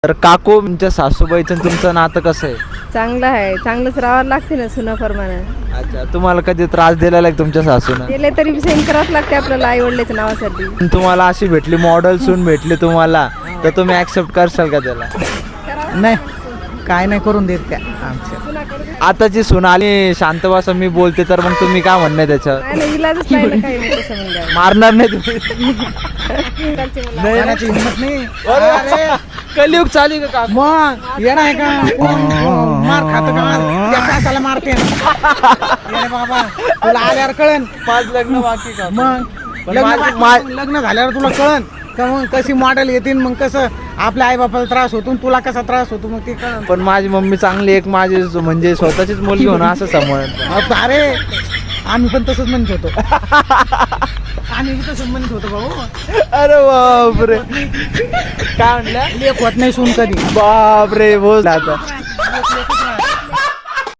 तर काकू तुमच्या सासूबाईचं आणि तुमचं नातं कसं आहे? चांगलं आहे, चांगलंच राहावं लागते ना सुनाप्रमाणे. अच्छा, तुम्हाला कधी त्रास दिलेला आहे तुम्च्या सासूनं? गेले तरी सेम करावंच लागते आपल्याला आई वडिलांच्या नावासाठी. तुम्हाला अशी भेटली, मॉडेल सून भेटली तुम्हाला, तर तुम्ही ऍक्सेप्ट करशाल का त्याला? नाही, काय नाही करून देत काय आमच्या. आताची सून आली शांत बसा मी बोलते, तर मग तुम्ही काय म्हणणं त्याच्यावर? नाही नाही, इलाजच नाही ना काही मग तसं म्हणजे. मारणार नाही तुम्ही? इकडचे मला नाही ना? कोणाची हिंमत नाही. अरे, कलियुग चालू आहे का? मग येणार आहे का कोण मार खात का मार त्या सासाला मारते येडे बाबा, तुला आल्यावर कळन. 5 लग्न बाकी का? मग पण लग्न माझी- बाकी, मग लग्न झाल्यावर तुला कळन का मग कशी मॉडेल येतील, मग कसं आपल्या आई बापाला त्रास होतो आणि तुला कसा त्रास होतो मग ते कळन. पण माझी मम्मी चांगली, एक माझी म्हणजे स्वतःचीच मुलगी होणं असं समज. अरे आम्ही पण तसंच म्हणत होतो. आम्ही बी तसंच म्हणत होतो भाऊ. अरे बापरे, काय म्हणल्या? लेख होत नाही सून कधी. बापरे, बोल आता.